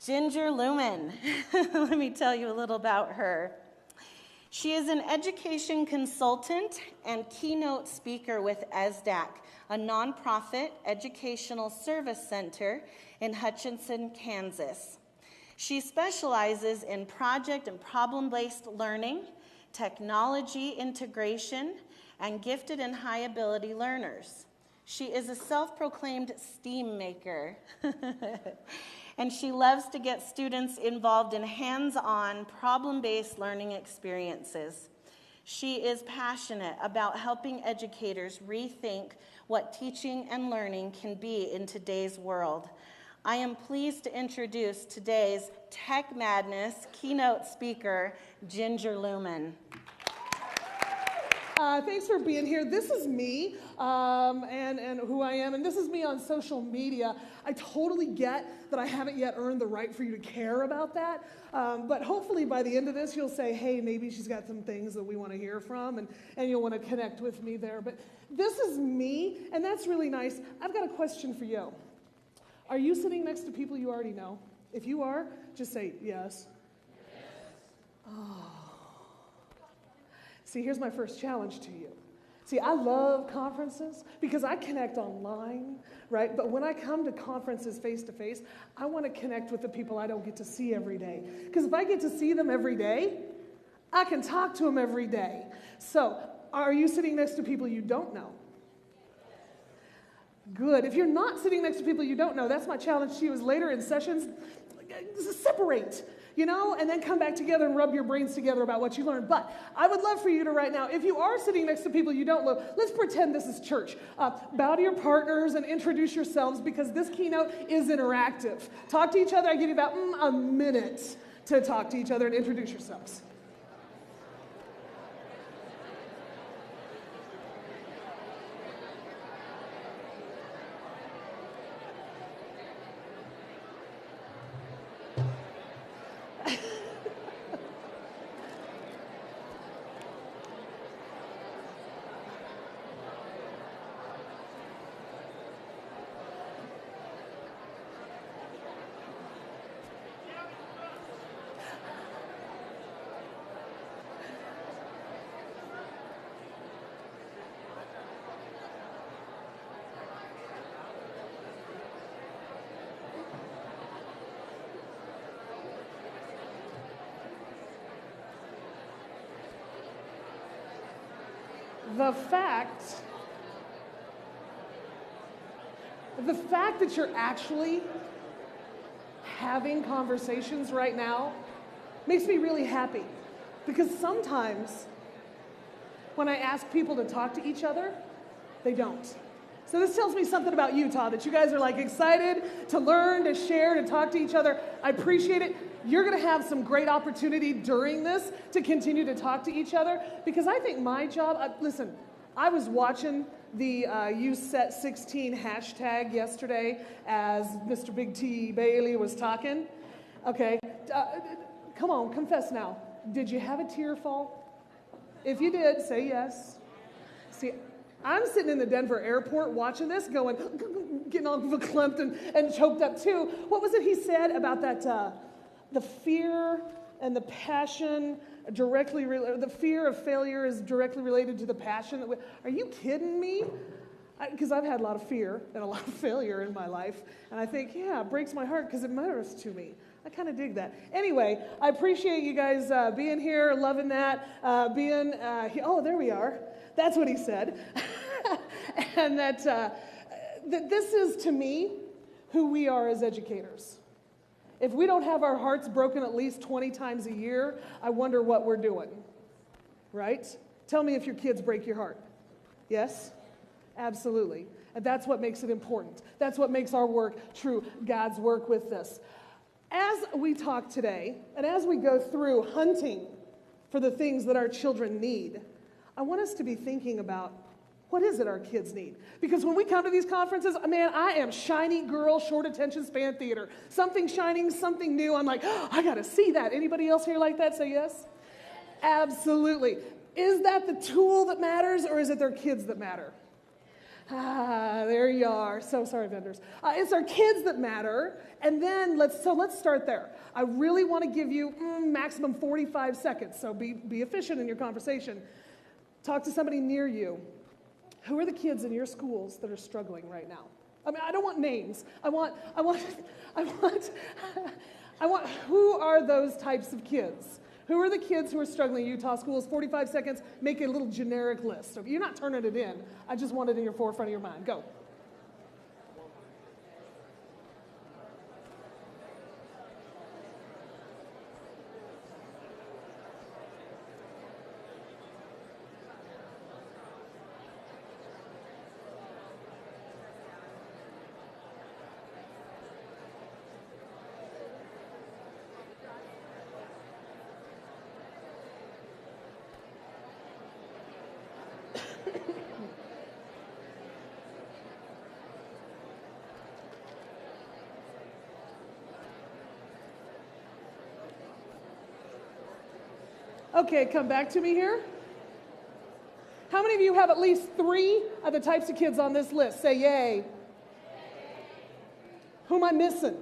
Ginger Lewman. Let me tell you a little about her. She is an education consultant and keynote speaker with ESDAC, a nonprofit educational service center in Hutchinson, Kansas. She specializes in project and problem-based learning, technology integration, and gifted and high-ability learners. She is a self-proclaimed STEAM maker. And she loves to get students involved in hands-on, problem-based learning experiences. She is passionate about helping educators rethink what teaching and learning can be in today's world. I am pleased to introduce today's Tech Madness keynote speaker, Ginger Lewman. Thanks for being here. This is me and who I am, and this is me on social media. I totally get that I haven't yet earned the right for you to care about that, but hopefully by the end of this you'll say, hey, maybe she's got some things that we want to hear from, and you'll want to connect with me there. But this is me, and that's really nice. I've got a question for you. Are you sitting next to people you already know? If you are, just say yes. Oh. See, here's my first challenge to you. See, I love conferences because I connect online, right? But when I come to conferences face-to-face, I want to connect with the people I don't get to see every day. Because if I get to see them every day, I can talk to them every day. So, are you sitting next to people you don't know? Good. If you're not sitting next to people you don't know, that's my challenge to you is later in sessions, separate. And then come back together and rub your brains together about what you learned. But I would love for you to right now, if you are sitting next to people you don't know, let's pretend this is church. Bow to your partners and introduce yourselves because this keynote is interactive. Talk to each other. I give you about a minute to talk to each other and introduce yourselves. The fact that you're actually having conversations right now makes me really happy because sometimes when I ask people to talk to each other, they don't. So this tells me something about you, Todd, that you guys are like excited to learn, to share, to talk to each other. I appreciate it. You're going to have some great opportunity during this to continue to talk to each other because I think my job, listen, I was watching the UCET16 hashtag yesterday as Mr. Big T Bailey was talking. Okay, come on, confess now. Did you have a tear fall? If you did, say yes. See, I'm sitting in the Denver airport watching this going, getting all verklempt and choked up too. What was it he said about that, the fear and the passion the fear of failure is directly related to the passion. Are you kidding me? Because I've had a lot of fear and a lot of failure in my life. And I think, yeah, it breaks my heart because it matters to me. I kind of dig that. Anyway, I appreciate you guys being here, loving that. Oh, there we are. That's what he said. And that this is, to me, who we are as educators. If we don't have our hearts broken at least 20 times a year, I wonder what we're doing, right? Tell me if your kids break your heart. Yes? Absolutely. And that's what makes it important. That's what makes our work true, God's work with this. As we talk today, and as we go through hunting for the things that our children need, I want us to be thinking about what is it our kids need? Because when we come to these conferences, man, I am shiny girl, short attention span theater. Something shining, something new. I'm like, oh, I got to see that. Anybody else here like that? Say yes? Absolutely. Is that the tool that matters or is it their kids that matter? There you are. So sorry, vendors. It's our kids that matter. And then let's start there. I really want to give you maximum 45 seconds. So be efficient in your conversation. Talk to somebody near you. Who are the kids in your schools that are struggling right now? I mean, I don't want names. I want, who are those types of kids? Who are the kids who are struggling in Utah schools? 45 seconds, make a little generic list. So you're not turning it in. I just want it in your forefront of your mind. Go. Okay, come back to me here. How many of you have at least 3 of the types of kids on this list? Say yay. Who am I missing?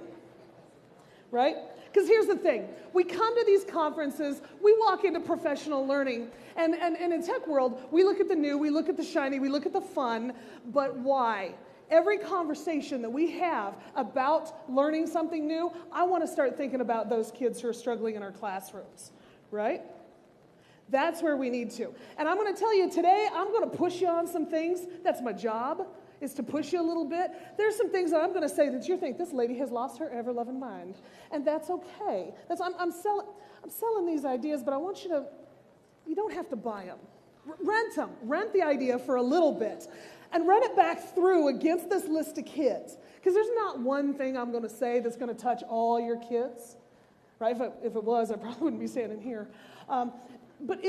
Right? Because here's the thing. We come to these conferences, we walk into professional learning, and in tech world, we look at the new, we look at the shiny, we look at the fun, but why? Every conversation that we have about learning something new, I want to start thinking about those kids who are struggling in our classrooms, right? That's where we need to. And I'm going to tell you today, I'm going to push you on some things. That's my job, is to push you a little bit. There's some things that I'm going to say that you think this lady has lost her ever-loving mind. And that's okay. I'm selling these ideas, but I want you don't have to buy them. Rent them. Rent the idea for a little bit. And run it back through against this list of kids. Because there's not one thing I'm going to say that's going to touch all your kids. Right? If it was, I probably wouldn't be standing here. But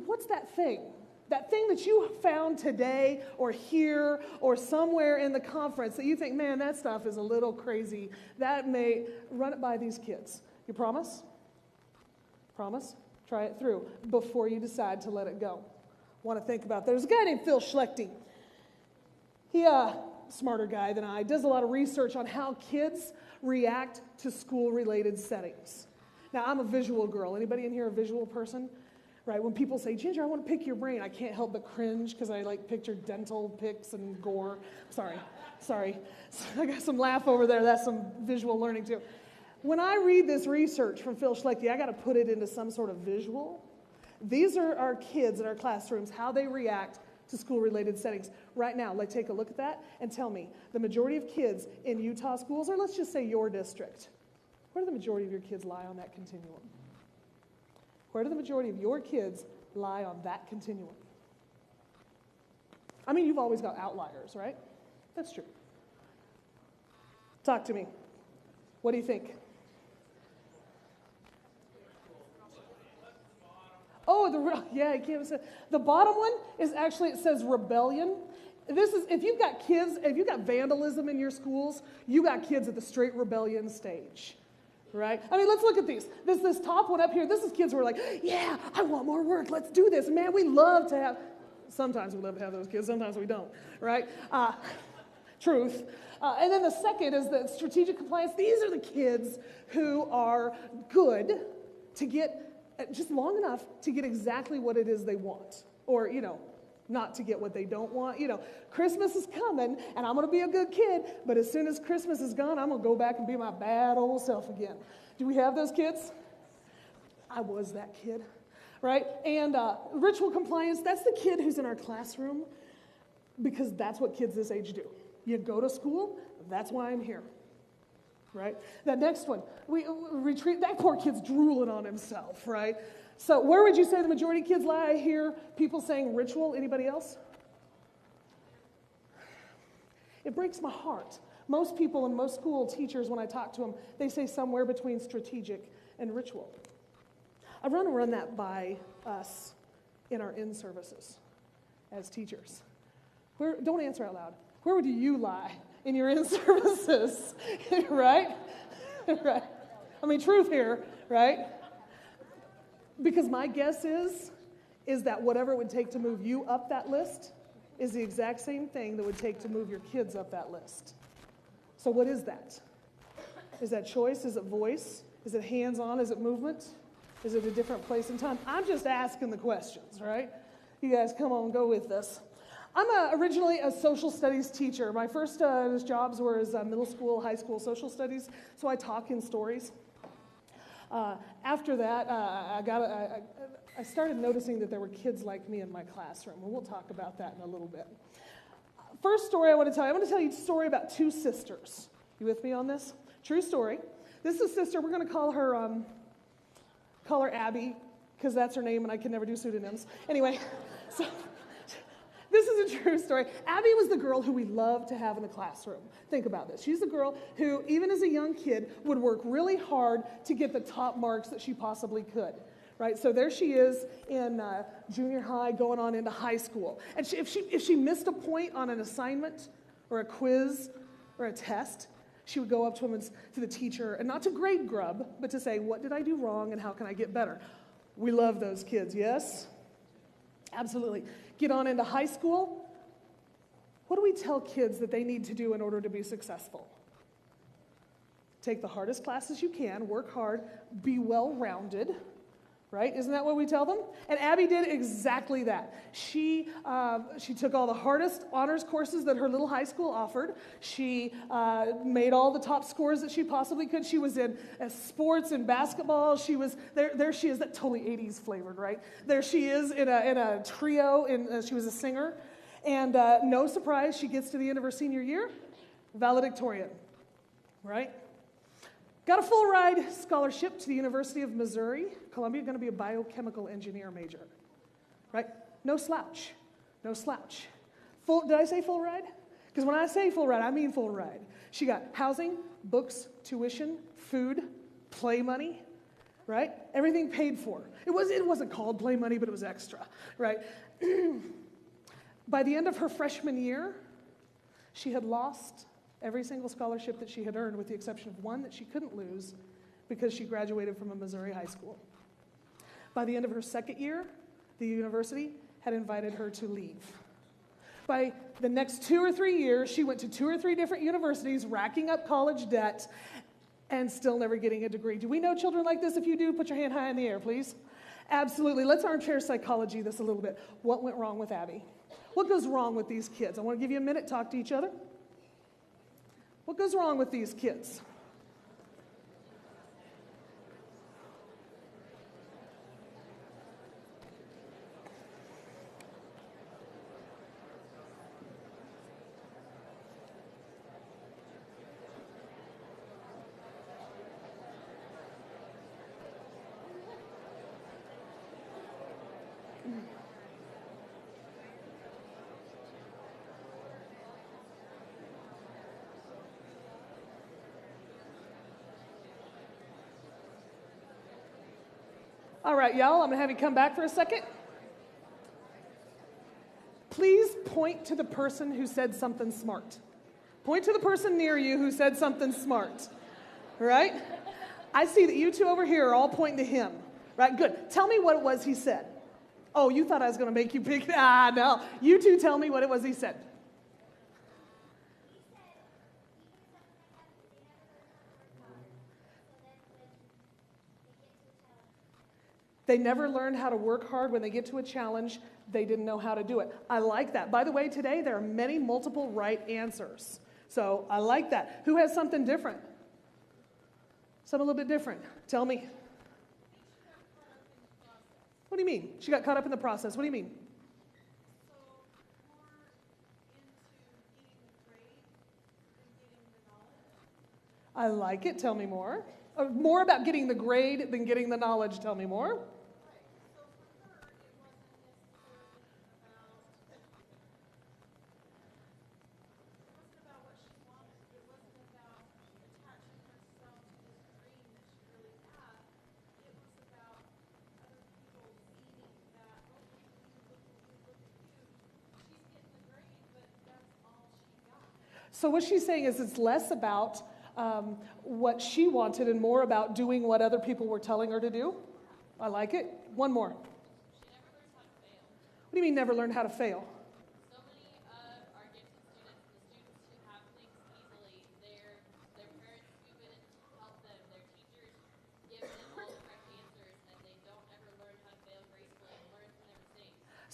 what's that thing? That thing that you found today or here or somewhere in the conference that you think, man, that stuff is a little crazy. That may run it by these kids. You promise? Promise? Try it through before you decide to let it go. Want to think about that. There's a guy named Phil Schlechte. He, smarter guy than I, does a lot of research on how kids react to school-related settings. Now, I'm a visual girl. Anybody in here a visual person? Right? When people say, Ginger, I want to pick your brain, I can't help but cringe because I picture dental picks and gore. Sorry. I got some laugh over there. That's some visual learning too. When I read this research from Phil Schlechte, I got to put it into some sort of visual. These are our kids in our classrooms, how they react to school-related settings. Right now, let's take a look at that and tell me, the majority of kids in Utah schools, or let's just say your district, where do the majority of your kids lie on that continuum? Where do the majority of your kids lie on that continuum? I mean, you've always got outliers, right? That's true. Talk to me. What do you think? Oh, I can't say. The bottom one is actually, it says rebellion. This is, if you've got kids, if you've got vandalism in your schools, you got kids at the straight rebellion stage. Right? I mean, let's look at these. This top one up here, this is kids who are like, yeah, I want more work. Let's do this. Man, we love to have, sometimes we love to have those kids, sometimes we don't, right? Truth. And then the second is the strategic compliance. These are the kids who are good to get, just long enough to get exactly what it is they want. Or, not to get what they don't want. Christmas is coming, and I'm going to be a good kid, but as soon as Christmas is gone, I'm going to go back and be my bad old self again. Do we have those kids? I was that kid, right? And ritual compliance, that's the kid who's in our classroom, because that's what kids this age do. You go to school, that's why I'm here, right? That next one, we retreat, that poor kid's drooling on himself, right? So where would you say the majority of kids lie? I hear people saying ritual. Anybody else? It breaks my heart. Most people and most school teachers, when I talk to them, they say somewhere between strategic and ritual. I want to run that by us in our in-services as teachers. Don't answer out loud. Where would you lie in your in-services? Right? Right. I mean, truth here, right? Because my guess is that whatever it would take to move you up that list, is the exact same thing that would take to move your kids up that list. So what is that? Is that choice? Is it voice? Is it hands-on? Is it movement? Is it a different place and time? I'm just asking the questions, right? You guys come on, go with this. I'm originally a social studies teacher. My first jobs were as middle school, high school social studies, so I talk in stories. After that, I started noticing that there were kids like me in my classroom, and we'll talk about that in a little bit. First story I want to tell you a story about two sisters. You with me on this? True story. This is a sister. We're going to call her Abby, because that's her name, and I can never do pseudonyms. Anyway, so this is a true story. Abby was the girl who we loved to have in the classroom. Think about this. She's the girl who, even as a young kid, would work really hard to get the top marks that she possibly could. Right? So there she is in junior high, going on into high school. And if she missed a point on an assignment or a quiz or a test, she would go up to the teacher, and not to grade grub, but to say, what did I do wrong and how can I get better? We love those kids, yes? Absolutely. Get on into high school. What do we tell kids that they need to do in order to be successful? Take the hardest classes you can, work hard, be well-rounded, right? Isn't that what we tell them? And Abby did exactly that. She took all the hardest honors courses that her little high school offered. She made all the top scores that she possibly could. She was in sports and basketball. She was there. She is, that totally 80s flavored, right? There she is in a trio. She was a singer, and no surprise, she gets to the end of her senior year, valedictorian, right? Got a full ride scholarship to the University of Missouri, Columbia, going to be a biochemical engineer major, right? No slouch, no slouch. Did I say full ride? Because when I say full ride, I mean full ride. She got housing, books, tuition, food, play money, right? Everything paid for. It wasn't called play money, but it was extra, right? By the end of her freshman year, she had lost every single scholarship that she had earned, with the exception of one that she couldn't lose because she graduated from a Missouri high school. By the end of her second year, the university had invited her to leave. By the next 2 or 3 years, she went to 2 or 3 different universities, racking up college debt, and still never getting a degree. Do we know children like this? If you do, put your hand high in the air, please. Absolutely. Let's armchair psychology this a little bit. What went wrong with Abby? What goes wrong with these kids? I want to give you a minute, talk to each other. What goes wrong with these kids? All right, y'all, I'm going to have you come back for a second. Please point to the person who said something smart. Point to the person near you who said something smart, right? I see that you two over here are all pointing to him, right? Good. Tell me what it was he said. Oh, you thought I was going to make you pick? No. You two tell me what it was he said. They never learned how to work hard. When they get to a challenge, they didn't know how to do it. I like that. By the way, today there are many multiple right answers. So I like that. Who has something different? Something a little bit different. Tell me. What do you mean? She got caught up in the process. What do you mean? I like it. Tell me more. More about getting the grade than getting the knowledge. Tell me more. So what she's saying is it's less about what she wanted and more about doing what other people were telling her to do. I like it. One more. What do you mean never learned how to fail? So many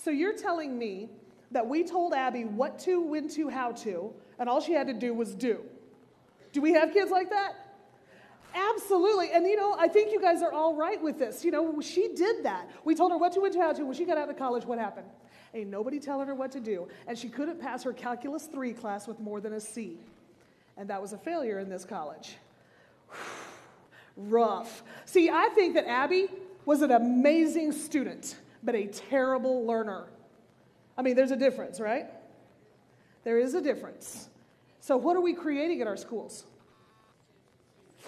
So you're telling me that we told Abby what to, when to, how to, and all she had to do was do. Do we have kids like that? Absolutely. And I think you guys are all right with this. She did that. We told her what to, when to, how to. When she got out of college, what happened? Ain't nobody telling her what to do. And she couldn't pass her Calculus 3 class with more than a C. And that was a failure in this college. Rough. See, I think that Abby was an amazing student, but a terrible learner. I mean, there's a difference, right? There is a difference. So what are we creating at our schools?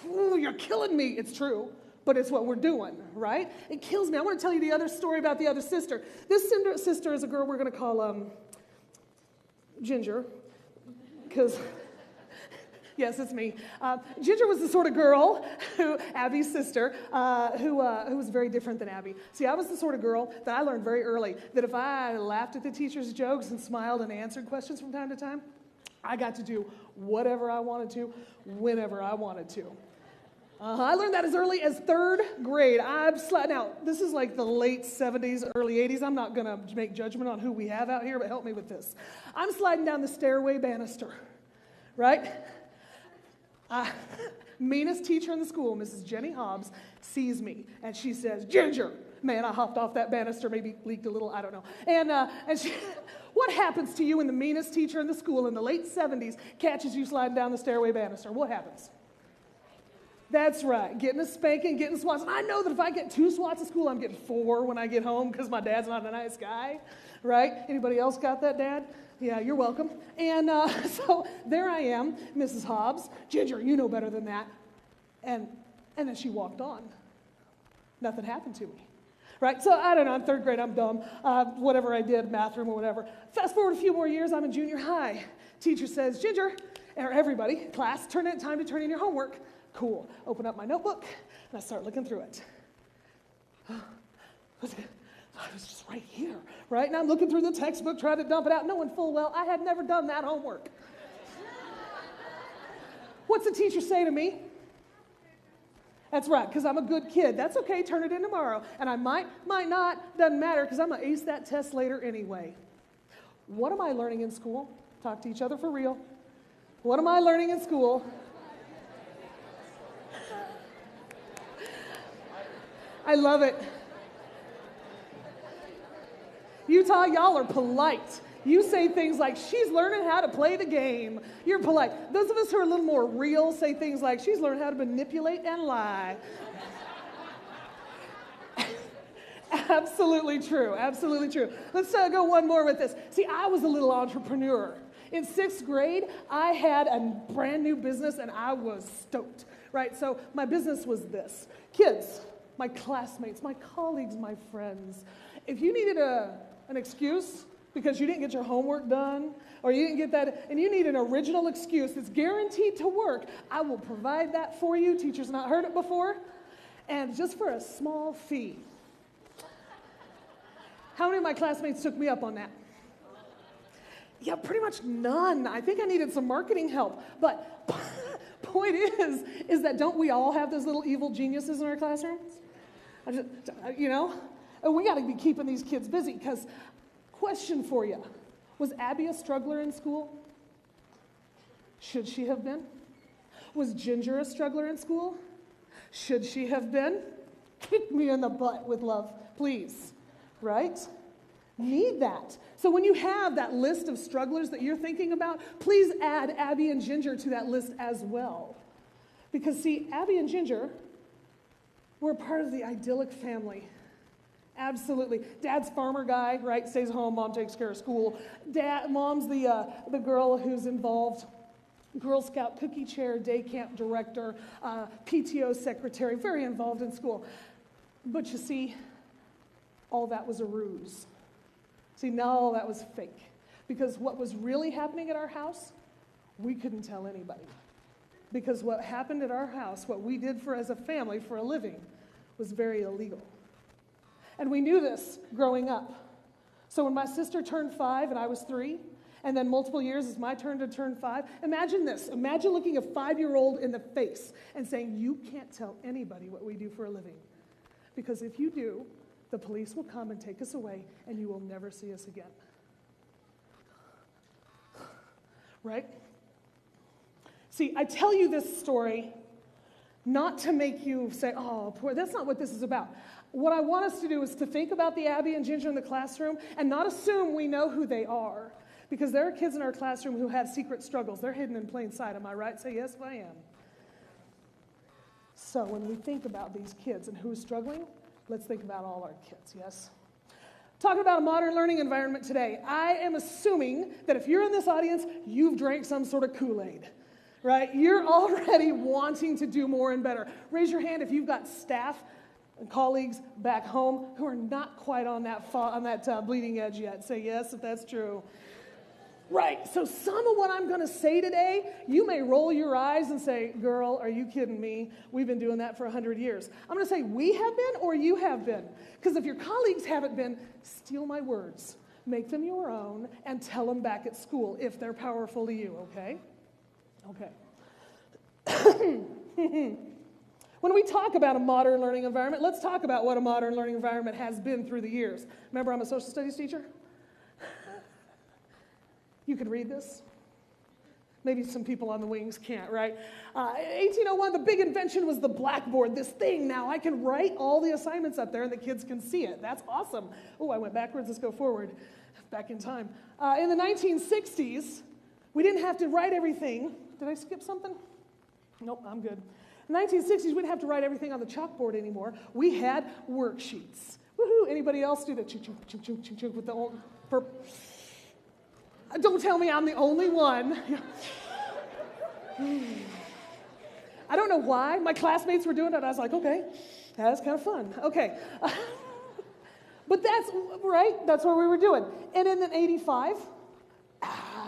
Ooh, you're killing me. It's true, but it's what we're doing, right? It kills me. I want to tell you the other story about the other sister. This sister is a girl we're going to call Ginger, because... Yes, it's me. Ginger was the sort of girl, Abby's sister, who was very different than Abby. See, I was the sort of girl that I learned very early that if I laughed at the teacher's jokes and smiled and answered questions from time to time, I got to do whatever I wanted to, whenever I wanted to. I learned that as early as 3rd grade. Now, this is like the late 70s, early 80s. I'm not going to make judgment on who we have out here, but help me with this. I'm sliding down the stairway banister, right? Meanest teacher in the school, Mrs. Jenny Hobbs, sees me, and she says, Ginger. Man, I hopped off that banister, maybe leaked a little, I don't know. And she, what happens to you when the meanest teacher in the school in the late 70s catches you sliding down the stairway banister? What happens? That's right, getting a spanking, getting swats. And I know that if I get 2 swats at school, I'm getting 4 when I get home because my dad's not a nice guy, right? Anybody else got that, Dad? Yeah, you're welcome. And so there I am, Mrs. Hobbs. Ginger, you know better than that. And then she walked on. Nothing happened to me. Right? So I don't know, I'm 3rd grade, I'm dumb. Whatever I did, math room or whatever. Fast forward a few more years, I'm in junior high. Teacher says, Ginger, or everybody, class, time to turn in your homework. Cool. Open up my notebook, and I start looking through it. I was just right here, right? And I'm looking through the textbook, trying to dump it out, knowing full well I had never done that homework. What's the teacher say to me? That's right, because I'm a good kid. That's okay, turn it in tomorrow. And I might not, doesn't matter, because I'm going to ace that test later anyway. What am I learning in school? Talk to each other for real. What am I learning in school? I love it. Utah, y'all are polite. You say things like, she's learning how to play the game. You're polite. Those of us who are a little more real say things like, she's learning how to manipulate and lie. Absolutely true. Absolutely true. Let's go one more with this. See, I was a little entrepreneur. In 6th grade, I had a brand new business, and I was stoked, right? So my business was this. Kids, my classmates, my colleagues, my friends, if you needed an excuse because you didn't get your homework done or you didn't get that, and you need an original excuse that's guaranteed to work, I will provide that for you. Teacher's not heard it before. And just for a small fee. How many of my classmates took me up on that? Yeah, pretty much none. I think I needed some marketing help. But point is that don't we all have those little evil geniuses in our classrooms? We got to be keeping these kids busy because, question for you, was Abby a struggler in school? Should she have been? Was Ginger a struggler in school? Should she have been? Kick me in the butt with love, please. Right? Need that. So when you have that list of strugglers that you're thinking about, please add Abby and Ginger to that list as well. Because see, Abby and Ginger were part of the idyllic family. Absolutely. Dad's farmer guy, right? Stays home. Mom takes care of school. Mom's the girl who's involved. Girl Scout cookie chair, day camp director, PTO secretary, very involved in school. But you see, all that was a ruse. See, now all that was fake. Because what was really happening at our house, we couldn't tell anybody. Because what happened at our house, what we did as a family for a living, was very illegal. And we knew this growing up. So when my sister turned 5 and I was 3, and then multiple years it's my turn to turn 5, imagine this. Imagine looking a 5-year-old in the face and saying, you can't tell anybody what we do for a living. Because if you do, the police will come and take us away, and you will never see us again. Right? See, I tell you this story not to make you say, oh, poor. That's not what this is about. What I want us to do is to think about the Abby and Ginger in the classroom and not assume we know who they are. Because there are kids in our classroom who have secret struggles. They're hidden in plain sight. Am I right? Say, yes, I am. So when we think about these kids and who's struggling, let's think about all our kids, yes? Talking about a modern learning environment today, I am assuming that if you're in this audience, you've drank some sort of Kool-Aid. Right? You're already wanting to do more and better. Raise your hand if you've got staff and colleagues back home who are not quite on that bleeding edge yet. Say yes if that's true. Right. So some of what I'm going to say today, you may roll your eyes and say, girl, are you kidding me? We've been doing that for 100 years. I'm going to say we have been or you have been. Because if your colleagues haven't been, steal my words. Make them your own and tell them back at school if they're powerful to you, okay? Okay. When we talk about a modern learning environment, let's talk about what a modern learning environment has been through the years. Remember, I'm a social studies teacher? You could read this. Maybe some people on the wings can't, right? 1801, the big invention was the blackboard. This thing now, I can write all the assignments up there and the kids can see it. That's awesome. Oh, I went backwards. Let's go forward. Back in time. In the 1960s, we didn't have to write everything. Did I skip something? Nope, I'm good. In the 1960s, we didn't have to write everything on the chalkboard anymore. We had worksheets. Woohoo! Anybody else do that? Chink, chink, chink, chink, chink with the old... Don't tell me I'm the only one. I don't know why. My classmates were doing it. I was like, okay, that's kind of fun. Okay. But that's, right, that's what we were doing. And in 85,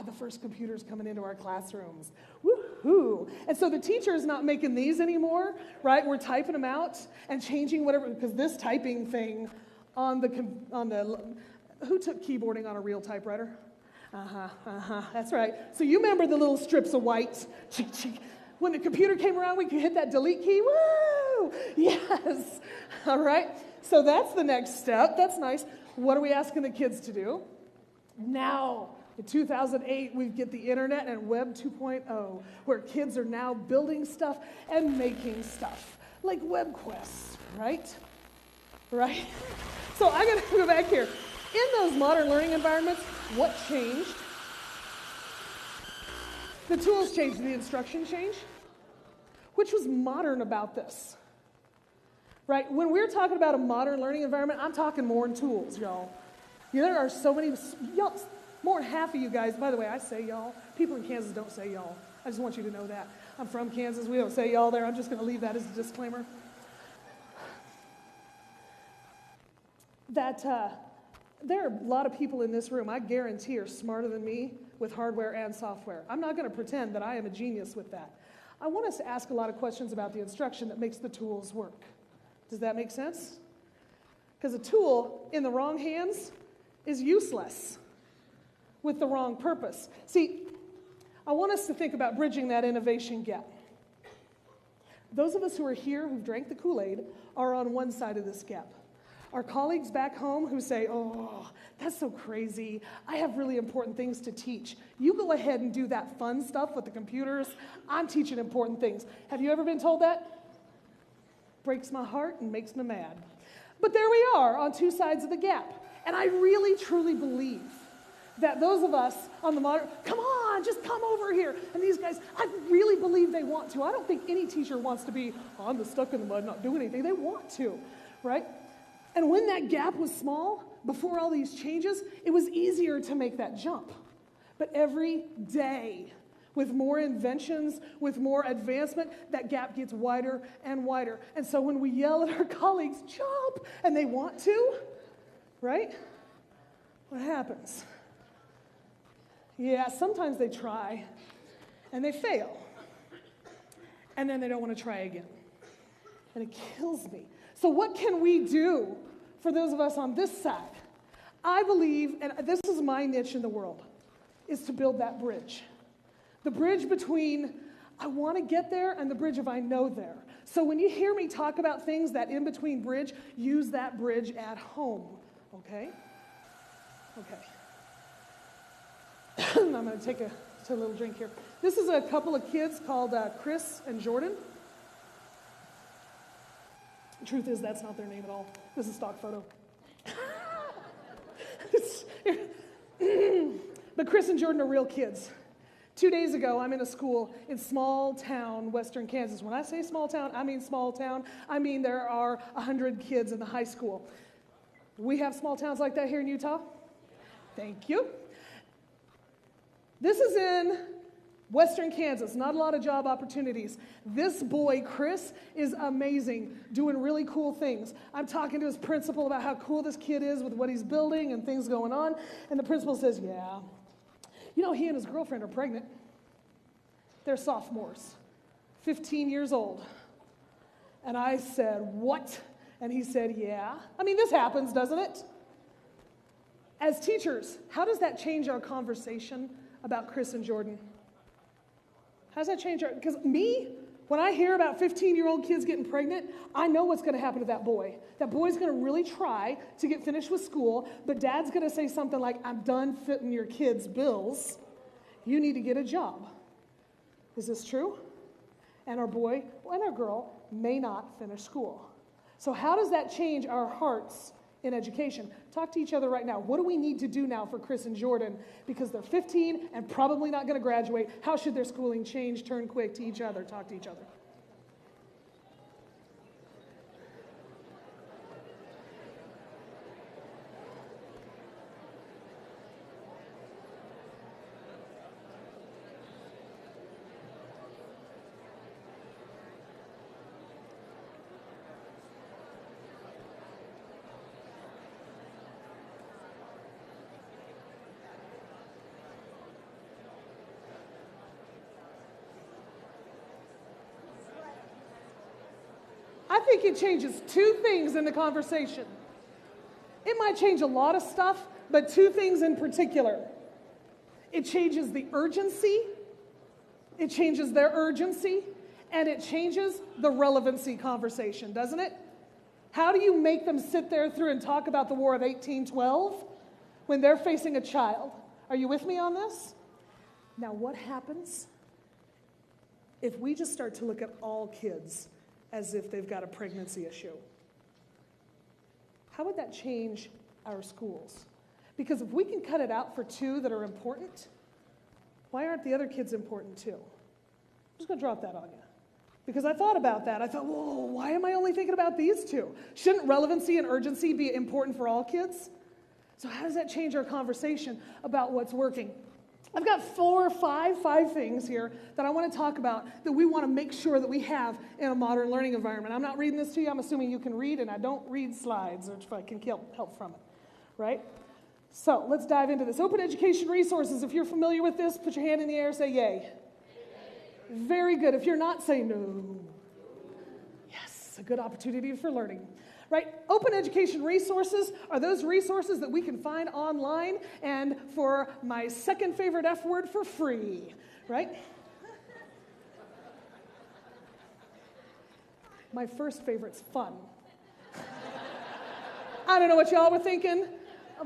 the first computer's coming into our classrooms. Woohoo! And so the teacher's not making these anymore, right? We're typing them out and changing whatever, because this typing thing on the, who took keyboarding on a real typewriter? That's right. So you remember the little strips of white? When the computer came around, we could hit that delete key. Woo! Yes. All right. So that's the next step. That's nice. What are we asking the kids to do? Now, in 2008, we get the internet and Web 2.0, where kids are now building stuff and making stuff, like web quests, right? Right? So I'm going to go back here. In those modern learning environments, what changed? The tools changed, the instruction changed. Which was modern about this? Right? When we're talking about a modern learning environment, I'm talking more in tools, y'all. There are so many, y'all, more than half of you guys, by the way, I say y'all. People in Kansas don't say y'all. I just want you to know that. I'm from Kansas. We don't say y'all there. I'm just going to leave that as a disclaimer. There are a lot of people in this room, I guarantee, are smarter than me with hardware and software. I'm not going to pretend that I am a genius with that. I want us to ask a lot of questions about the instruction that makes the tools work. Does that make sense? Because a tool in the wrong hands is useless with the wrong purpose. See, I want us to think about bridging that innovation gap. Those of us who are here who've drank the Kool-Aid are on one side of this gap. Our colleagues back home who say, oh, that's so crazy. I have really important things to teach. You go ahead and do that fun stuff with the computers. I'm teaching important things. Have you ever been told that? Breaks my heart and makes me mad. But there we are on two sides of the gap. And I really, truly believe that those of us on the modern, come on, just come over here. And these guys, I really believe they want to. I don't think any teacher wants to be on the stuck in the mud, not doing anything. They want to, right? And when that gap was small, before all these changes, it was easier to make that jump. But every day, with more inventions, with more advancement, that gap gets wider and wider. And so when we yell at our colleagues, jump, and they want to, right? What happens? Yeah, sometimes they try, and they fail. And then they don't want to try again. And it kills me. So what can we do for those of us on this side? I believe, and this is my niche in the world, is to build that bridge. The bridge between I want to get there and the bridge of I know there. So when you hear me talk about things, that in-between bridge, use that bridge at home, okay? Okay. I'm going to take a little drink here. This is a couple of kids called Chris and Jordan. The truth is, that's not their name at all. This is a stock photo. But Chris and Jordan are real kids. 2 days ago, I'm in a school in small town, western Kansas. When I say small town, I mean small town. I mean there are 100 kids in the high school. We have small towns like that here in Utah? Thank you. This is in western Kansas, not a lot of job opportunities. This boy, Chris, is amazing, doing really cool things. I'm talking to his principal about how cool this kid is with what he's building and things going on, and the principal says, yeah, you know, he and his girlfriend are pregnant. They're sophomores, 15 years old. And I said, what? And he said, yeah. I mean, this happens, doesn't it? As teachers, how does that change our conversation about Chris and Jordan? How does that change our, because me, when I hear about 15-year-old kids getting pregnant, I know what's going to happen to that boy. That boy's going to really try to get finished with school, but dad's going to say something like, I'm done fitting your kids' bills. You need to get a job. Is this true? And our boy and our girl may not finish school. So how does that change our hearts in education? Talk to each other right now. What do we need to do now for Chris and Jordan? Because they're 15 and probably not going to graduate. How should their schooling change? Turn quick to each other. Talk to each other. I think it changes two things in the conversation. It might change a lot of stuff, but two things in particular. It changes the urgency, it changes their urgency, and it changes the relevancy conversation, doesn't it? How do you make them sit there through and talk about the War of 1812 when they're facing a child? Are you with me on this? Now, what happens if we just start to look at all kids as if they've got a pregnancy issue? How would that change our schools? Because if we can cut it out for two that are important, why aren't the other kids important too? I'm just going to drop that on you. Because I thought about that. I thought, whoa, why am I only thinking about these two? Shouldn't relevancy and urgency be important for all kids? So how does that change our conversation about what's working? I've got five things here that I want to talk about that we want to make sure that we have in a modern learning environment. I'm not reading this to you. I'm assuming you can read, and I don't read slides, or if I can help from it, right? So let's dive into this. Open education resources. If you're familiar with this, put your hand in the air, say yay. Very good. If you're not, say no. Yes, a good opportunity for learning. Right? Open education resources are those resources that we can find online and for my second favorite F word, for free, right? My first favorite's fun. I don't know what y'all were thinking,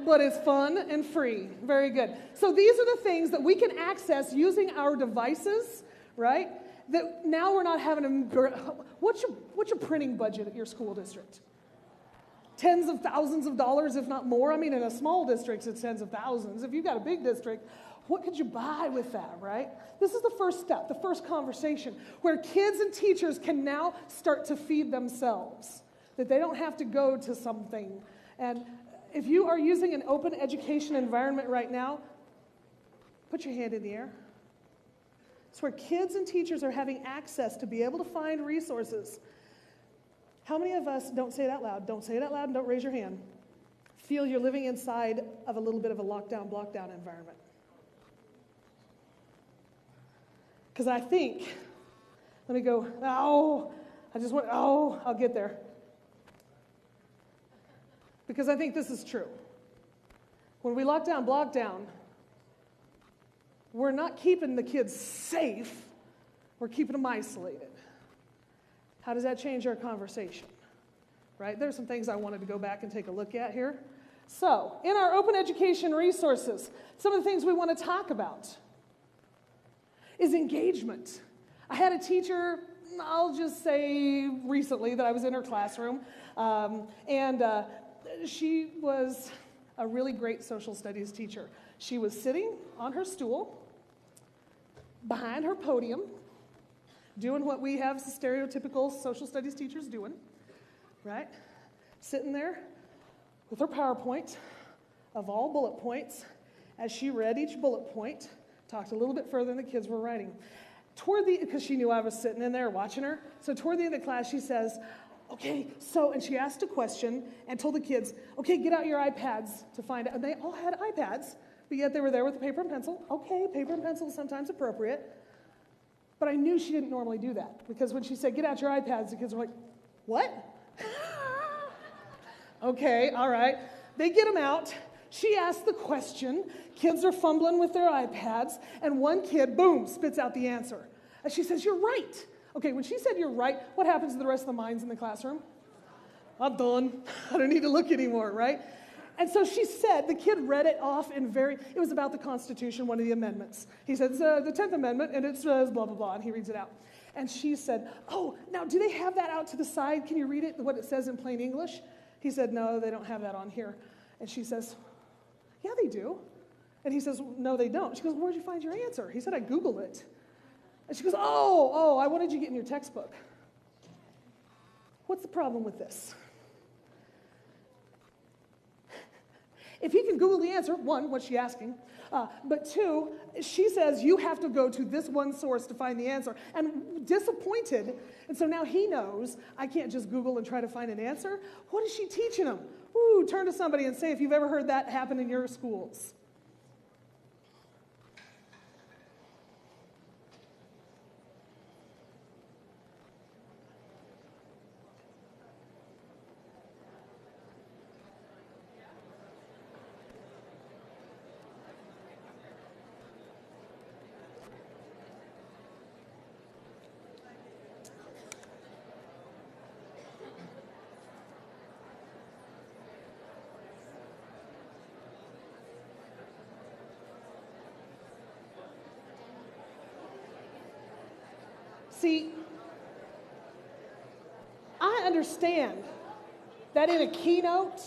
but it's fun and free. Very good. So these are the things that we can access using our devices, right? That now we're not having to, what's your printing budget at your school district? Tens of thousands of dollars, if not more. I mean, in a small district, it's tens of thousands. If you've got a big district, what could you buy with that, right? This is the first step, the first conversation, where kids and teachers can now start to feed themselves, that they don't have to go to something. And if you are using an open education environment right now, put your hand in the air. It's where kids and teachers are having access to be able to find resources. How many of us, don't say it out loud, don't say it out loud and don't raise your hand, feel you're living inside of a little bit of a lockdown, blockdown environment? Because I think, let me go, I'll get there. Because I think this is true. When we lock down, block down, we're not keeping the kids safe, we're keeping them isolated. How does that change our conversation? Right? There's some things I wanted to go back and take a look at here. So, in our open education resources, some of the things we want to talk about is engagement. I had a teacher, I'll just say recently, that I was in her classroom, and she was a really great social studies teacher. She was sitting on her stool behind her podium, doing what we have stereotypical social studies teachers doing, right? Sitting there with her PowerPoint of all bullet points. As she read each bullet point, talked a little bit further than the kids were writing. Because she knew I was sitting in there watching her, so toward the end of the class, she says, okay, so, and she asked a question and told the kids, okay, get out your iPads to find out. And they all had iPads, but yet they were there with a paper and pencil. Okay, paper and pencil is sometimes appropriate. But I knew she didn't normally do that, because when she said, get out your iPads, the kids were like, what? Okay, all right. They get them out. She asked the question. Kids are fumbling with their iPads, and one kid, boom, spits out the answer. And she says, you're right. Okay, when she said you're right, what happens to the rest of the minds in the classroom? I'm done. I don't need to look anymore, right? And so she said, the kid read it off it was about the Constitution, one of the amendments. He said, it's the 10th Amendment, and it says blah, blah, blah, and he reads it out. And she said, oh, now do they have that out to the side? Can you read it, what it says in plain English? He said, no, they don't have that on here. And she says, yeah, they do. And he says, no, they don't. She goes, where'd you find your answer? He said, I Googled it. And she goes, oh, I wanted you to get in your textbook. What's the problem with this? If he can Google the answer, one, what's she asking? But two, she says you have to go to this one source to find the answer. And disappointed, and so now he knows I can't just Google and try to find an answer. What is she teaching him? Ooh, turn to somebody and say if you've ever heard that happen in your schools. See, I understand that in a keynote,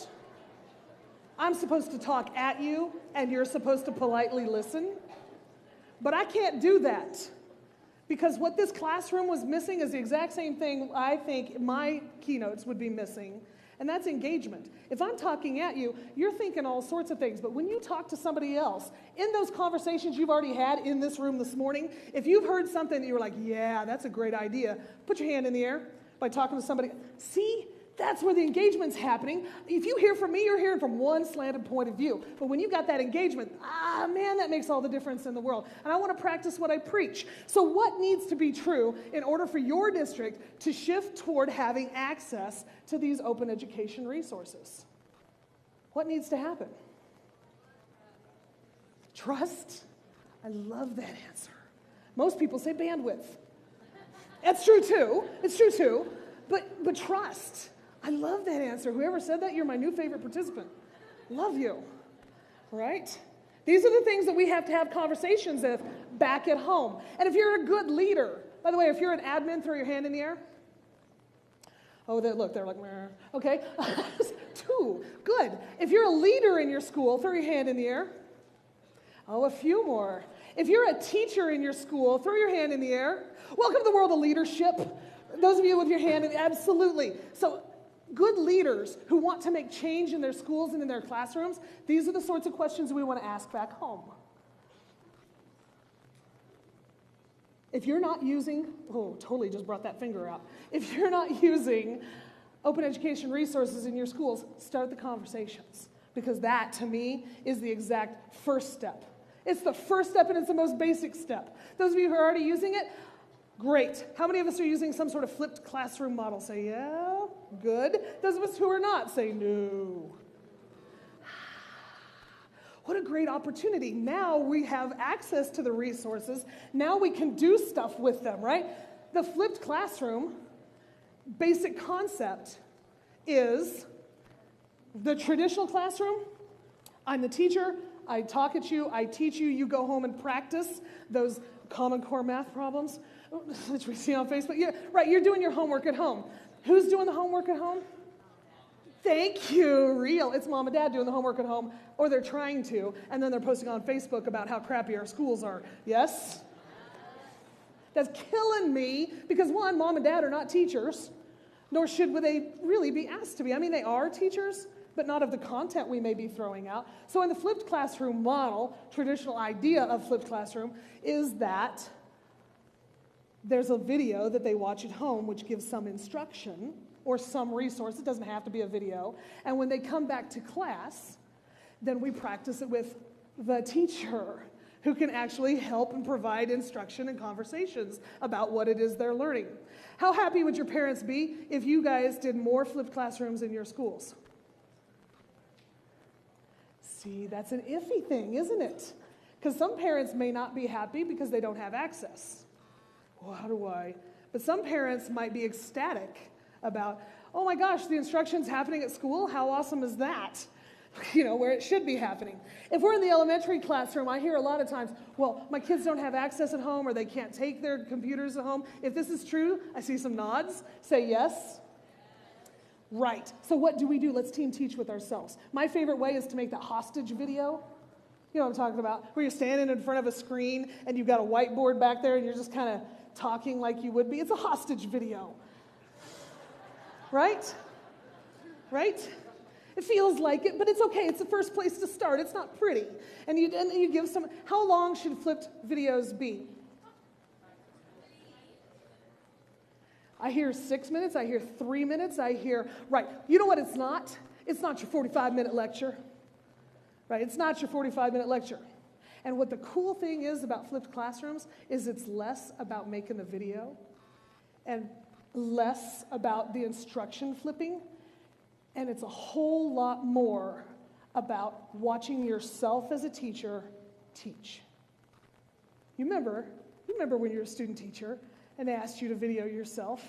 I'm supposed to talk at you and you're supposed to politely listen, but I can't do that because what this classroom was missing is the exact same thing I think my keynotes would be missing, and that's engagement. If I'm talking at you, you're thinking all sorts of things, but when you talk to somebody else, in those conversations you've already had in this room this morning, if you've heard something that you were like, yeah, that's a great idea, put your hand in the air by talking to somebody. See, that's where the engagement's happening. If you hear from me, you're hearing from one slanted point of view. But when you got that engagement, man, that makes all the difference in the world. And I want to practice what I preach. So what needs to be true in order for your district to shift toward having access to these open education resources? What needs to happen? Trust? I love that answer. Most people say bandwidth. That's true too. It's true too. But trust. I love that answer. Whoever said that, you're my new favorite participant. Love you. Right? These are the things that we have to have conversations with back at home. And if you're a good leader, by the way, if you're an admin, throw your hand in the air. Oh, look, they're like, meh. Okay. 2, good. If you're a leader in your school, throw your hand in the air. Oh, a few more. If you're a teacher in your school, throw your hand in the air. Welcome to the world of leadership. Those of you with your hand, absolutely. So good leaders who want to make change in their schools and in their classrooms, these are the sorts of questions we want to ask back home. If you're not using, totally just brought that finger out. If you're not using open education resources in your schools, start the conversations. Because that, to me, is the exact first step. It's the first step and it's the most basic step. Those of you who are already using it, great. How many of us are using some sort of flipped classroom model? Say, yeah, good. Those of us who are not, say, no. What a great opportunity. Now we have access to the resources. Now we can do stuff with them, right? The flipped classroom basic concept is the traditional classroom. I'm the teacher. I talk at you. I teach you. You go home and practice those Common Core math problems that we see on Facebook. Yeah, right, you're doing your homework at home. Who's doing the homework at home? Thank you, real. It's mom and dad doing the homework at home, or they're trying to, and then they're posting on Facebook about how crappy our schools are. Yes? That's killing me because, one, mom and dad are not teachers, nor should they really be asked to be. I mean, they are teachers, but not of the content we may be throwing out. So in the flipped classroom model, traditional idea of flipped classroom is that there's a video that they watch at home which gives some instruction or some resource. It doesn't have to be a video. And when they come back to class, then we practice it with the teacher who can actually help and provide instruction and conversations about what it is they're learning. How happy would your parents be if you guys did more flipped classrooms in your schools? See, that's an iffy thing, isn't it? Because some parents may not be happy because they don't have access. Well, how do I? But some parents might be ecstatic about, oh my gosh, the instruction's happening at school? How awesome is that? You know, where it should be happening. If we're in the elementary classroom, I hear a lot of times, well, my kids don't have access at home or they can't take their computers at home. If this is true, I see some nods. Say yes. Right. So what do we do? Let's team teach with ourselves. My favorite way is to make that hostage video. You know what I'm talking about? Where you're standing in front of a screen and you've got a whiteboard back there and you're just kind of talking like you would be. It's a hostage video. Right? Right? It feels like it, but it's okay. It's the first place to start. It's not pretty. And you give some, how long should flipped videos be? I hear 6 minutes, I hear 3 minutes, I hear, right. You know what it's not? It's not your 45-minute lecture. Right? It's not your 45-minute lecture. And what the cool thing is about flipped classrooms is it's less about making the video and less about the instruction flipping, and it's a whole lot more about watching yourself as a teacher teach. You remember when you were a student teacher and they asked you to video yourself?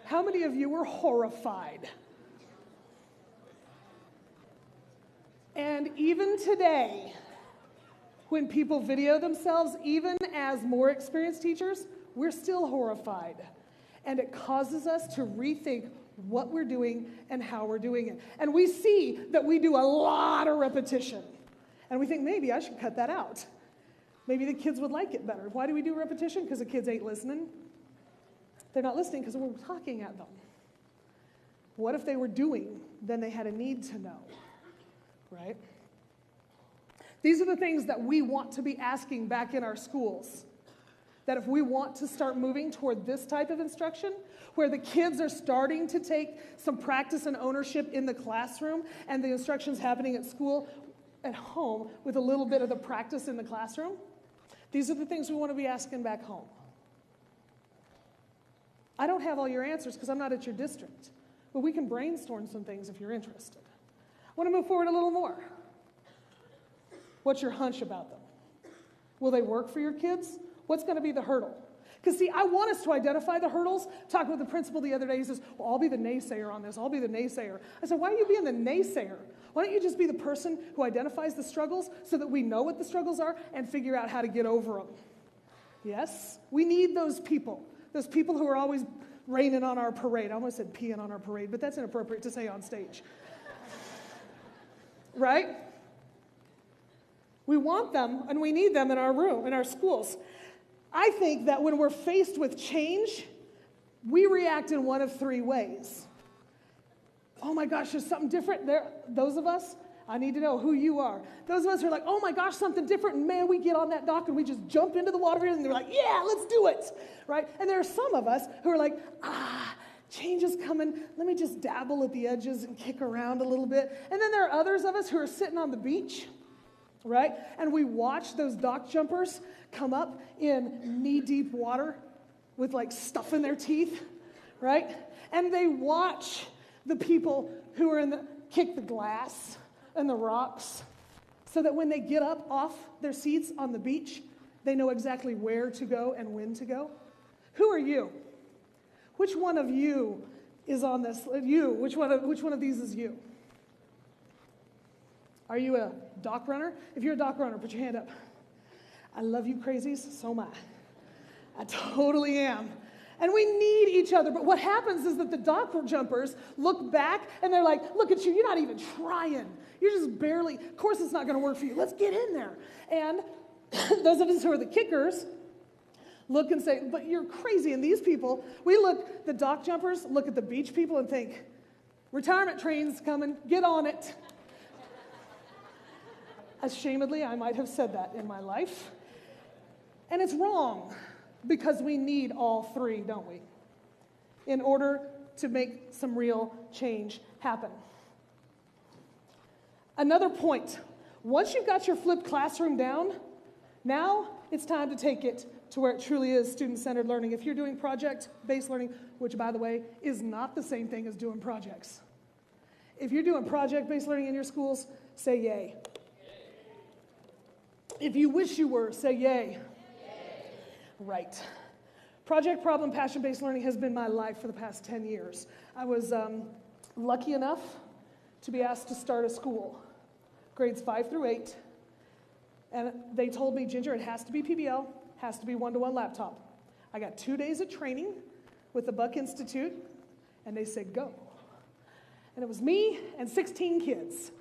How many of you were horrified? And even today, when people video themselves, even as more experienced teachers, we're still horrified. And it causes us to rethink what we're doing and how we're doing it. And we see that we do a lot of repetition. And we think, maybe I should cut that out. Maybe the kids would like it better. Why do we do repetition? Because the kids ain't listening. They're not listening because we're talking at them. What if they were doing? Then they had a need to know, right? These are the things that we want to be asking back in our schools. That if we want to start moving toward this type of instruction, where the kids are starting to take some practice and ownership in the classroom, and the instruction's happening at school, at home, with a little bit of the practice in the classroom, these are the things we want to be asking back home. I don't have all your answers because I'm not at your district, but we can brainstorm some things if you're interested. I want to move forward a little more. What's your hunch about them? Will they work for your kids? What's going to be the hurdle? Because, see, I want us to identify the hurdles. Talking with the principal the other day, he says, well, I'll be the naysayer on this. I'll be the naysayer. I said, why are you being the naysayer? Why don't you just be the person who identifies the struggles so that we know what the struggles are and figure out how to get over them? Yes? We need those people who are always raining on our parade. I almost said peeing on our parade, but that's inappropriate to say on stage. Right? We want them, and we need them in our room, in our schools. I think that when we're faced with change, we react in one of three ways. Oh my gosh, there's something different there. Those of us, I need to know who you are. Those of us who are like, oh my gosh, something different. And man, we get on that dock and we just jump into the water and they're like, yeah, let's do it. Right? And there are some of us who are like, change is coming. Let me just dabble at the edges and kick around a little bit. And then there are others of us who are sitting on the beach, right? And we watch those dock jumpers come up in knee-deep water with like stuff in their teeth, right? And they watch the people who are kick the glass and the rocks so that when they get up off their seats on the beach, they know exactly where to go and when to go. Who are you? Which one of you is on this. You, which one of these is you? Are you a dock runner? If you're a dock runner, put your hand up. I love you crazies, so am I. I totally am. And we need each other. But what happens is that the dock jumpers look back and they're like, look at you, you're not even trying. You're just barely, of course it's not going to work for you. Let's get in there. And those of us who are the kickers look and say, but you're crazy. And these people, the dock jumpers look at the beach people and think, retirement train's coming, get on it. Ashamedly, I might have said that in my life. And it's wrong, because we need all three, don't we, in order to make some real change happen. Another point, once you've got your flipped classroom down, now it's time to take it to where it truly is student-centered learning. If you're doing project-based learning, which, by the way, is not the same thing as doing projects. If you're doing project-based learning in your schools, say yay. If you wish you were, say yay. Right. Project, problem, passion-based learning has been my life for the past 10 years. I was lucky enough to be asked to start a school, grades 5 through 8, and they told me, Ginger, it has to be PBL, has to be one-to-one laptop. I got 2 days of training with the Buck Institute, and they said, go. And it was me and 16 kids,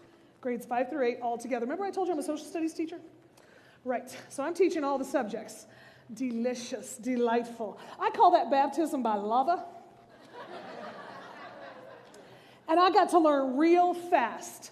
grades 5 through 8 all together. Remember I told you I'm a social studies teacher? Right, so I'm teaching all the subjects. Delicious, delightful. I call that baptism by lava. And I got to learn real fast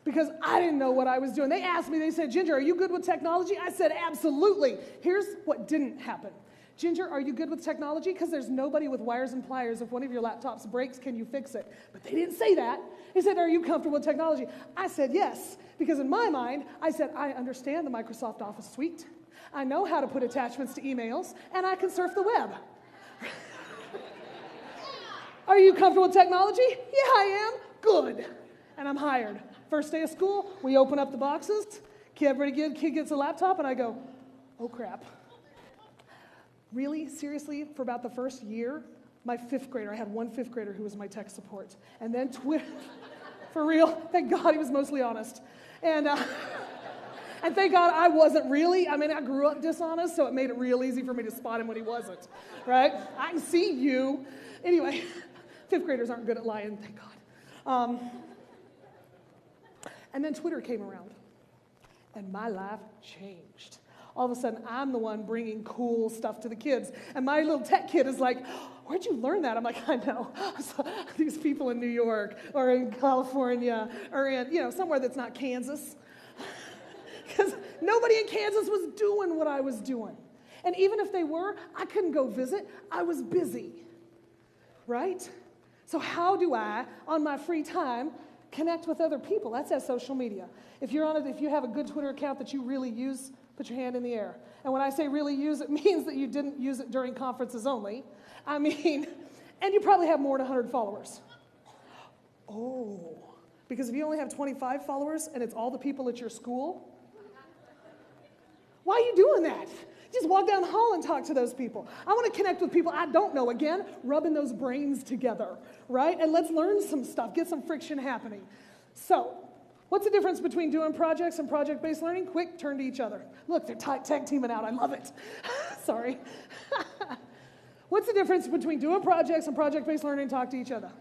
because I didn't know what I was doing. They asked me, they said, Ginger, are you good with technology? I said, absolutely. Here's what didn't happen. Ginger, are you good with technology? Because there's nobody with wires and pliers. If one of your laptops breaks, can you fix it? But they didn't say that. They said, are you comfortable with technology? I said, yes. Because in my mind, I said, I understand the Microsoft Office suite. I know how to put attachments to emails, and I can surf the web. Are you comfortable with technology? Yeah, I am. Good. And I'm hired. First day of school, we open up the boxes. Kid gets a laptop, and I go, oh, crap. Really, seriously, for about the first year, my 5th grader, I had one 5th grader who was my tech support. And then Twitter, for real, thank God he was mostly honest. And thank God I wasn't really. I mean, I grew up dishonest, so it made it real easy for me to spot him when he wasn't, right? I can see you. Anyway, 5th graders aren't good at lying, thank God. And then Twitter came around, and my life changed. All of a sudden, I'm the one bringing cool stuff to the kids. And my little tech kid is like, where'd you learn that? I'm like, I know. These people in New York or in California or in, somewhere that's not Kansas. Because nobody in Kansas was doing what I was doing. And even if they were, I couldn't go visit. I was busy, right? So how do I, on my free time, connect with other people? That's at social media. If you have a good Twitter account that you really use, put your hand in the air. And when I say really use, it means that you didn't use it during conferences only. I mean, and you probably have more than 100 followers. Oh, because if you only have 25 followers and it's all the people at your school, why are you doing that? Just walk down the hall and talk to those people. I want to connect with people I don't know. Again, rubbing those brains together, right? And let's learn some stuff, get some friction happening. So, what's the difference between doing projects and project-based learning? Quick, turn to each other. Look, they're tag teaming out. I love it. Sorry. What's the difference between doing projects and project-based learning? Talk to each other.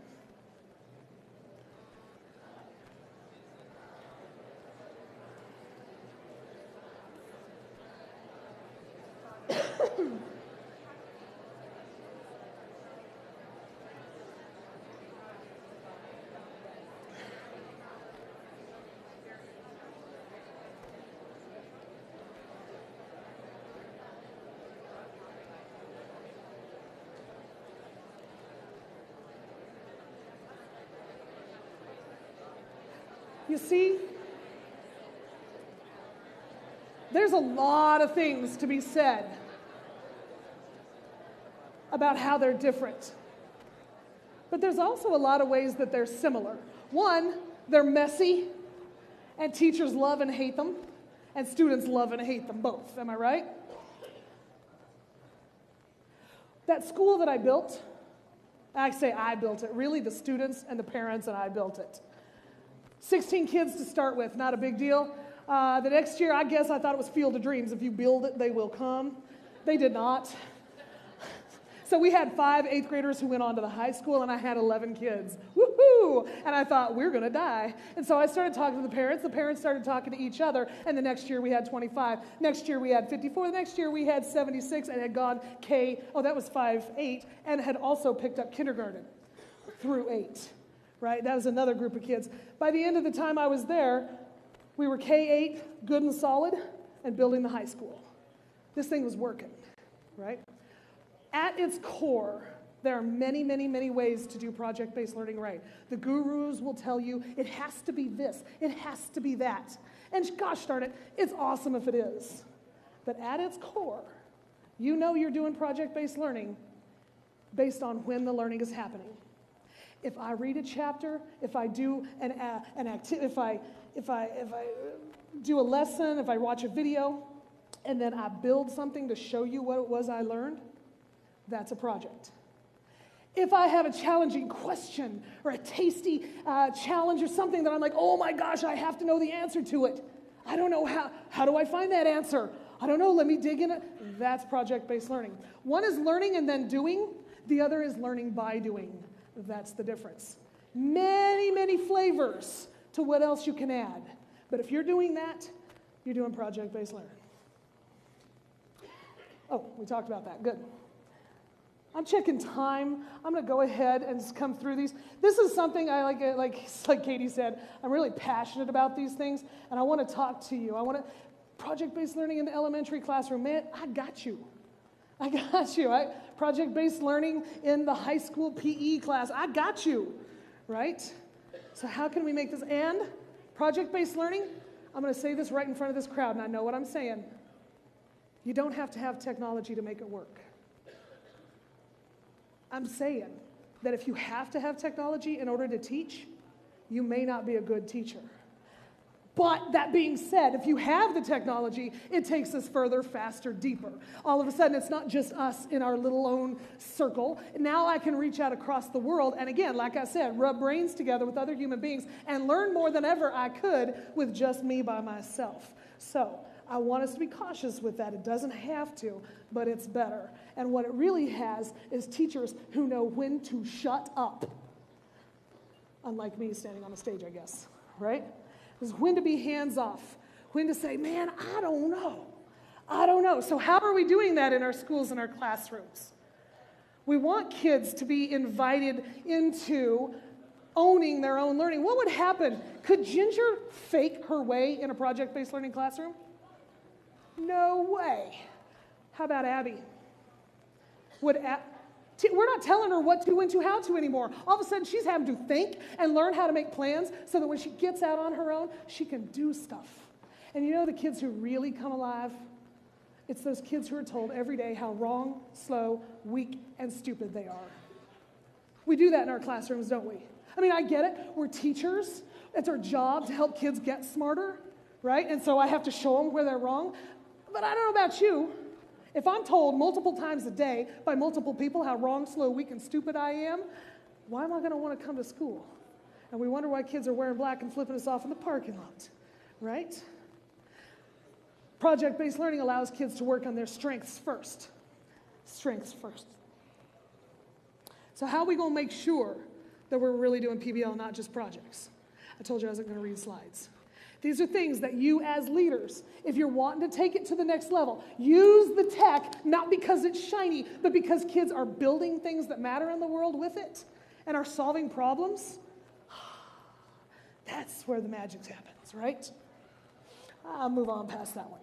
You see, there's a lot of things to be said about how they're different. But there's also a lot of ways that they're similar. One, they're messy, and teachers love and hate them, and students love and hate them both. Am I right? That school that I built I say I built it. Really, the students and the parents and I built it. 16 kids to start with, not a big deal. The next year, I guess I thought it was Field of Dreams. If you build it, they will come. They did not. So we had 5 8th graders who went on to the high school, and I had 11 kids. Woohoo! And I thought, we're going to die. And so I started talking to the parents started talking to each other, and the next year we had 25. Next year we had 54. The next year we had 76 and had gone that was 5, 8, and had also picked up kindergarten through 8, right? That was another group of kids. By the end of the time I was there, we were K-8, good and solid, and building the high school. This thing was working, right? At its core, there are many, many, many ways to do project-based learning right. The gurus will tell you it has to be this, it has to be that. And gosh darn it, it's awesome if it is. But at its core, you know you're doing project-based learning based on when the learning is happening. If I read a chapter, if I do an activity, if I do a lesson, if I watch a video, and then I build something to show you what it was I learned, that's a project. If I have a challenging question or a tasty challenge or something that I'm like, oh my gosh, I have to know the answer to it. I don't know how do I find that answer? I don't know, let me dig in it. That's project-based learning. One is learning and then doing. The other is learning by doing. That's the difference. Many, many flavors to what else you can add. But if you're doing that, you're doing project-based learning. Oh, we talked about that. Good. I'm checking time. I'm going to go ahead and just come through these. This is something I like Katie said, I'm really passionate about these things, and I want to talk to you. Project-based learning in the elementary classroom, man, I got you. Project-based learning in the high school PE class, I got you, right? So how can we make this? And project-based learning, I'm going to say this right in front of this crowd, and I know what I'm saying. You don't have to have technology to make it work. I'm saying that if you have to have technology in order to teach, you may not be a good teacher. But that being said, if you have the technology, it takes us further, faster, deeper. All of a sudden, it's not just us in our little own circle. Now I can reach out across the world, and again, like I said, rub brains together with other human beings and learn more than ever I could with just me by myself. So I want us to be cautious with that. It doesn't have to, but it's better. And what it really has is teachers who know when to shut up. Unlike me standing on the stage, I guess, right? It's when to be hands off, when to say, man, I don't know. So how are we doing that in our schools and our classrooms? We want kids to be invited into owning their own learning. What would happen? Could Ginger fake her way in a project-based learning classroom? No way. How about Abby? We're not telling her what to, when to, how to anymore. All of a sudden, she's having to think and learn how to make plans so that when she gets out on her own, she can do stuff. And you know the kids who really come alive? It's those kids who are told every day how wrong, slow, weak, and stupid they are. We do that in our classrooms, don't we? I mean, I get it. We're teachers. It's our job to help kids get smarter, right? And so I have to show them where they're wrong. But I don't know about you. If I'm told multiple times a day by multiple people how wrong, slow, weak, and stupid I am, why am I going to want to come to school? And we wonder why kids are wearing black and flipping us off in the parking lot, right? Project-based learning allows kids to work on their strengths first. Strengths first. So how are we going to make sure that we're really doing PBL, not just projects? I told you I wasn't going to read slides. These are things that you as leaders, if you're wanting to take it to the next level, use the tech, not because it's shiny, but because kids are building things that matter in the world with it and are solving problems. That's where the magic happens, right? I'll move on past that one.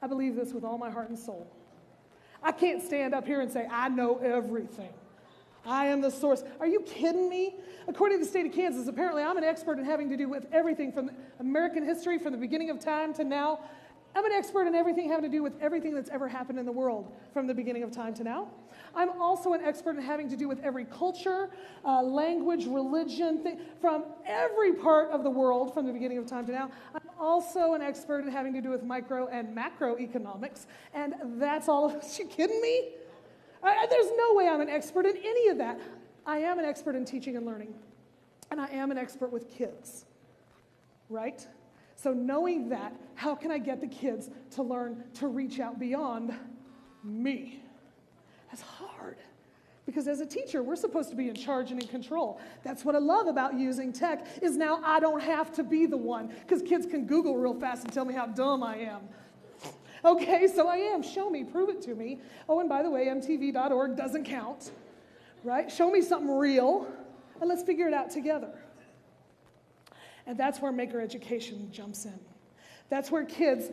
I believe this with all my heart and soul. I can't stand up here and say, I know everything. I am the source. Are you kidding me? According to the state of Kansas, apparently I'm an expert in having to do with everything from American history, from the beginning of time to now. I'm an expert in everything having to do with everything that's ever happened in the world from the beginning of time to now. I'm also an expert in having to do with every culture, language, religion, from every part of the world from the beginning of time to now. I'm also an expert in having to do with micro and macroeconomics, and that's all of it. You kidding me? There's no way I'm an expert in any of that. I am an expert in teaching and learning, and I am an expert with kids, right? So knowing that, how can I get the kids to learn to reach out beyond me? That's hard. Because as a teacher, we're supposed to be in charge and in control. That's what I love about using tech, is now I don't have to be the one, because kids can Google real fast and tell me how dumb I am. Okay, so I am. Show me, prove it to me. Oh, and by the way, mtv.org doesn't count, right? Show me something real, and let's figure it out together. And that's where Maker Education jumps in. That's where kids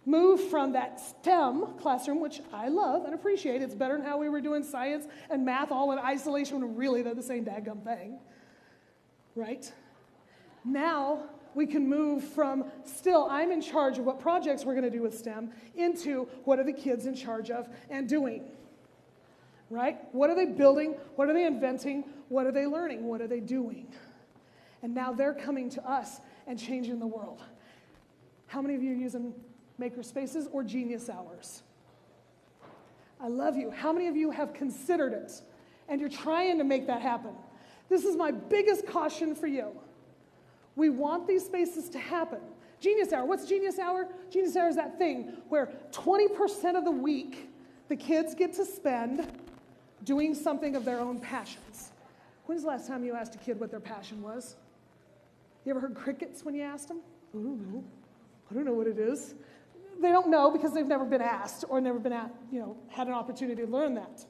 move from that STEM classroom, which I love and appreciate. It's better than how we were doing science and math all in isolation when really they're the same dadgum thing, right? Now we can move from still I'm in charge of what projects we're going to do with STEM into what are the kids in charge of and doing, right? What are they building? What are they inventing? What are they learning? What are they doing? And now they're coming to us and changing the world. How many of you are using maker spaces or genius hours? I love you. How many of you have considered it and you're trying to make that happen? This is my biggest caution for you. We want these spaces to happen. Genius hour. What's genius hour? Genius hour is that thing where 20% of the week the kids get to spend doing something of their own passions. When's the last time you asked a kid what their passion was? You ever heard crickets when you asked them? I don't know what it is. They don't know because they've never been asked or never been had an opportunity to learn that.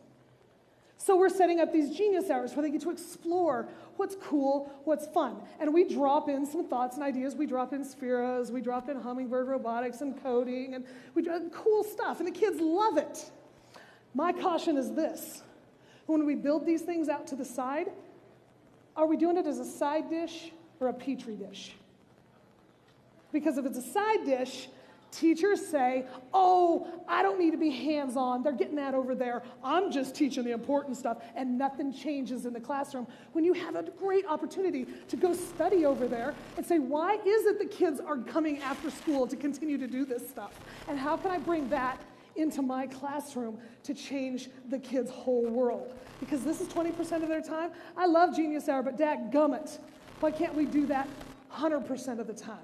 So we're setting up these genius hours where they get to explore what's cool, what's fun. And we drop in some thoughts and ideas. We drop in spheres, we drop in hummingbird robotics and coding, and we drop cool stuff, and the kids love it. My caution is this. When we build these things out to the side, are we doing it as a side dish or a petri dish? Because if it's a side dish, teachers say, oh, I don't need to be hands-on. They're getting that over there. I'm just teaching the important stuff, and nothing changes in the classroom. When you have a great opportunity to go study over there and say, why is it the kids are coming after school to continue to do this stuff? And how can I bring that into my classroom to change the kids' whole world? Because this is 20% of their time. I love Genius Hour, but dadgummit, why can't we do that 100% of the time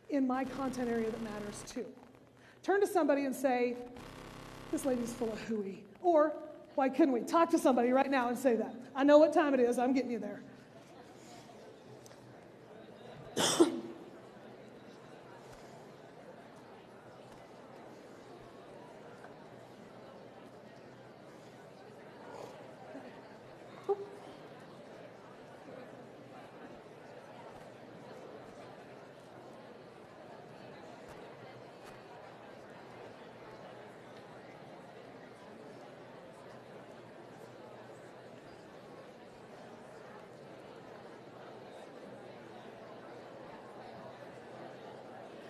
in my content area that matters too? Turn to somebody and say, this lady's full of hooey. Or, why couldn't we? Talk to somebody right now and say that. I know what time it is. I'm getting you there.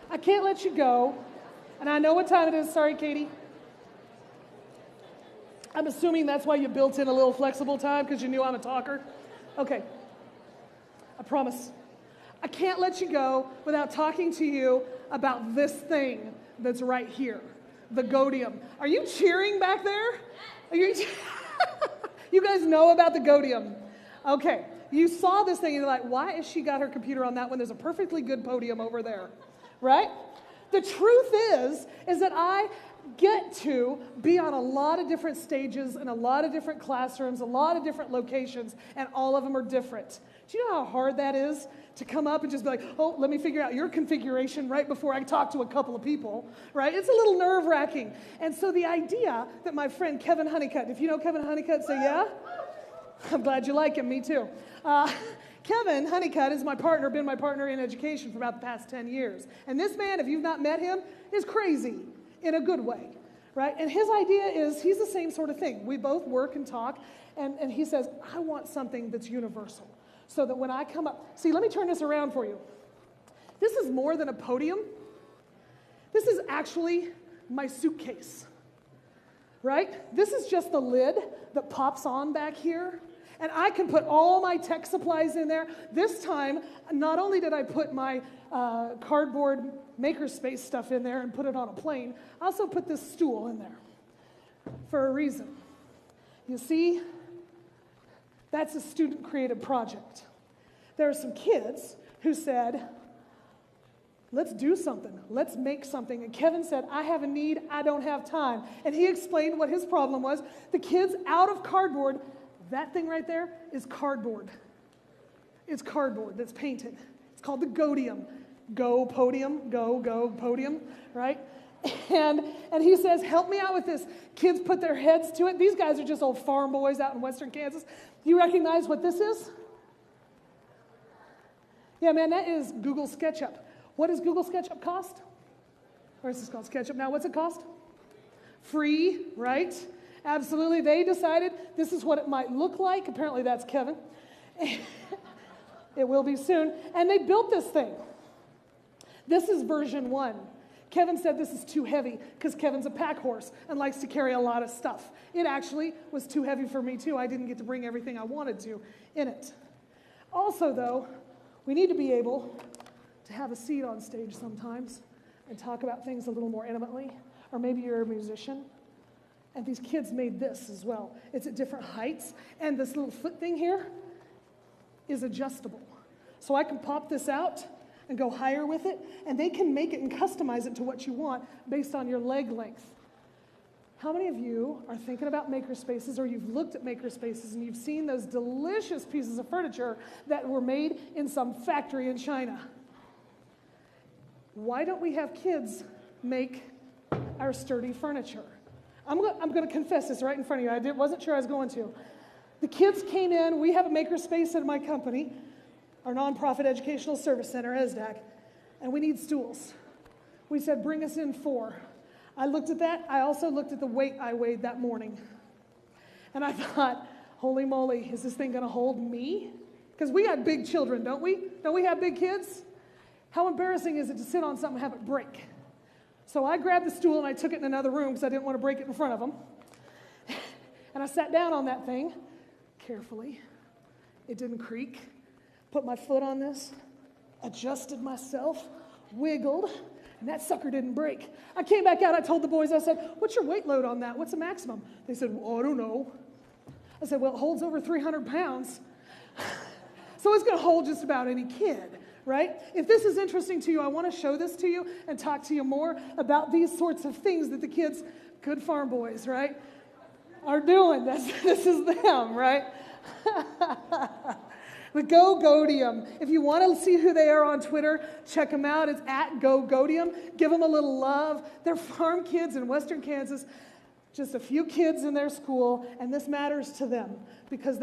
I can't let you go, and I know what time it is. Sorry, Katie. I'm assuming that's why you built in a little flexible time, because you knew I'm a talker. Okay. I promise. I can't let you go without talking to you about this thing that's right here, the Godium. Are you cheering back there? Are you You guys know about the Godium. Okay. You saw this thing, and you're like, why has she got her computer on that when there's a perfectly good podium over there? Right? The truth is that I get to be on a lot of different stages in a lot of different classrooms, a lot of different locations, and all of them are different. Do you know how hard that is to come up and just be like, oh, let me figure out your configuration right before I talk to a couple of people, right? It's a little nerve-wracking. And so the idea that my friend Kevin Honeycutt, if you know Kevin Honeycutt, say yeah? I'm glad you like him, me too. Kevin Honeycutt is my partner, been my partner in education for about the past 10 years. And this man, if you've not met him, is crazy in a good way, right? And his idea is, he's the same sort of thing. We both work and talk, and he says, I want something that's universal. So that when I come up, see, let me turn this around for you. This is more than a podium. This is actually my suitcase, right? This is just the lid that pops on back here. And I can put all my tech supplies in there. This time, not only did I put my cardboard makerspace stuff in there and put it on a plane, I also put this stool in there for a reason. You see, that's a student-created project. There are some kids who said, let's do something. Let's make something. And Kevin said, I have a need. I don't have time. And he explained what his problem was. The kids out of cardboard, that thing right there is cardboard. It's cardboard that's painted. It's called the Godium. Go podium, go podium, right? And he says, help me out with this. Kids put their heads to it. These guys are just old farm boys out in western Kansas. You recognize what this is? Yeah, man, that is Google SketchUp. What does Google SketchUp cost? Or is this called SketchUp now? What's it cost? Free, right? Absolutely. They decided this is what it might look like. Apparently that's Kevin. It will be soon. And they built this thing. This is version 1. Kevin said this is too heavy because Kevin's a pack horse and likes to carry a lot of stuff. It actually was too heavy for me too. I didn't get to bring everything I wanted to in it. Also though, we need to be able to have a seat on stage sometimes and talk about things a little more intimately. Or maybe you're a musician. And these kids made this as well. It's at different heights. And this little foot thing here is adjustable. So I can pop this out and go higher with it, and they can make it and customize it to what you want based on your leg length. How many of you are thinking about makerspaces, or you've looked at makerspaces and you've seen those delicious pieces of furniture that were made in some factory in China? Why don't we have kids make our sturdy furniture? I'm going to confess this right in front of you. Wasn't sure I was going to. The kids came in. We have a makerspace at my company, our nonprofit educational service center, ESDAC, and we need stools. We said, bring us in 4. I looked at that. I also looked at the weight I weighed that morning. And I thought, holy moly, is this thing going to hold me? Because we got big children, don't we? Don't we have big kids? How embarrassing is it to sit on something and have it break? So I grabbed the stool and I took it in another room because I didn't want to break it in front of them. And I sat down on that thing carefully. It didn't creak. Put my foot on this, adjusted myself, wiggled, and that sucker didn't break. I came back out, I told the boys, I said, what's your weight load on that? What's the maximum? They said, well, I don't know. I said, well, it holds over 300 pounds. So it's going to hold just about any kid, right? If this is interesting to you, I want to show this to you and talk to you more about these sorts of things that the kids, good farm boys, right, are doing. This is them, right? The Go Godium. If you want to see who they are on Twitter, check them out. It's at Go Godium. Give them a little love. They're farm kids in western Kansas, just a few kids in their school, and this matters to them because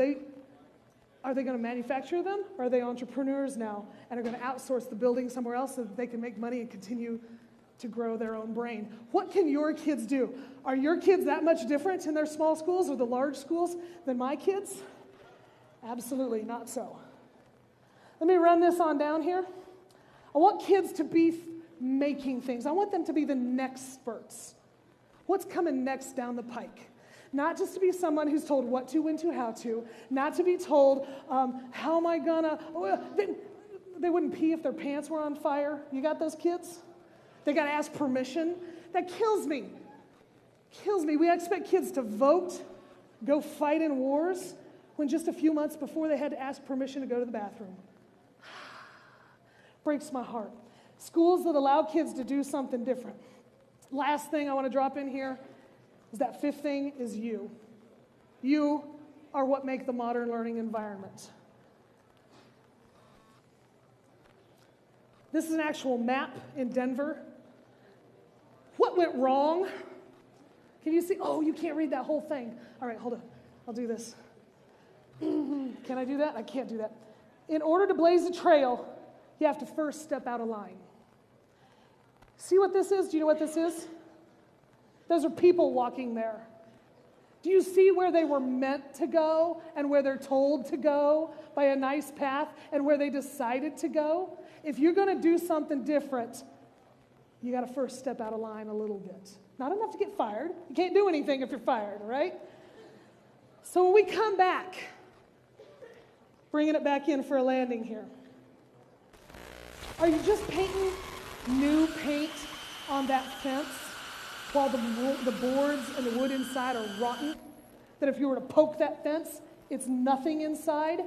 are they going to manufacture them, or are they entrepreneurs now and are going to outsource the building somewhere else so that they can make money and continue to grow their own brain? What can your kids do? Are your kids that much different in their small schools or the large schools than my kids? Absolutely not so. Let me run this on down here. I want kids to be making things. I want them to be the next experts. What's coming next down the pike? Not just to be someone who's told what to, when to, how to. Not to be told, how am I gonna... They wouldn't pee if their pants were on fire. You got those kids? They got to ask permission. That kills me. Kills me. We expect kids to vote, go fight in wars, when just a few months before they had to ask permission to go to the bathroom. Breaks my heart. Schools that allow kids to do something different. Last thing I want to drop in here is that 5th thing is you. You are what make the modern learning environment. This is an actual map in Denver. What went wrong? Can you see? Oh, you can't read that whole thing. All right, hold on. I'll do this. Can I do that? I can't do that. In order to blaze a trail, you have to first step out of line. See what this is? Do you know what this is? Those are people walking there. Do you see where they were meant to go and where they're told to go by a nice path and where they decided to go? If you're going to do something different, you got to first step out of line a little bit. Not enough to get fired. You can't do anything if you're fired, right? So when we come back, bringing it back in for a landing here. Are you just painting new paint on that fence while the boards and the wood inside are rotten? that if you were to poke that fence, it's nothing inside?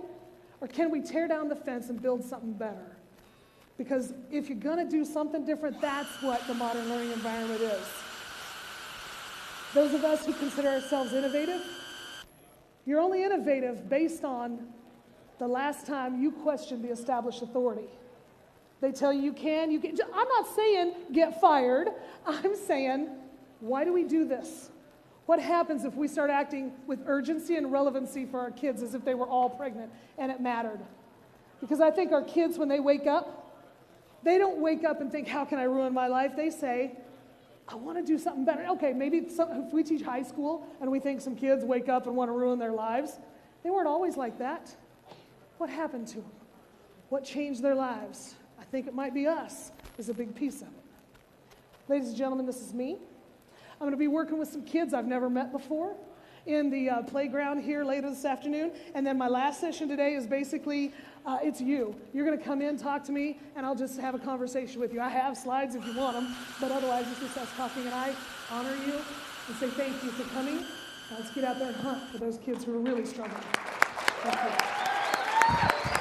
Or can we tear down the fence and build something better? Because if you're going to do something different, that's what the modern learning environment is. Those of us who consider ourselves innovative, you're only innovative based on the last time you questioned the established authority. They tell you can. I'm not saying get fired. I'm saying, why do we do this? What happens if we start acting with urgency and relevancy for our kids as if they were all pregnant and it mattered? Because I think our kids, when they wake up, they don't wake up and think, how can I ruin my life? They say, I want to do something better. Okay, maybe if we teach high school and we think some kids wake up and want to ruin their lives, they weren't always like that. What happened to them? What changed their lives? I think it might be us is a big piece of it. Ladies and gentlemen, this is me. I'm going to be working with some kids I've never met before in the playground here later this afternoon. And then my last session today is basically, it's you. You're going to come in, talk to me, and I'll just have a conversation with you. I have slides if you want them, but otherwise it's just us talking, and I honor you and say thank you for coming. Now let's get out there and hunt for those kids who are really struggling. Thank you.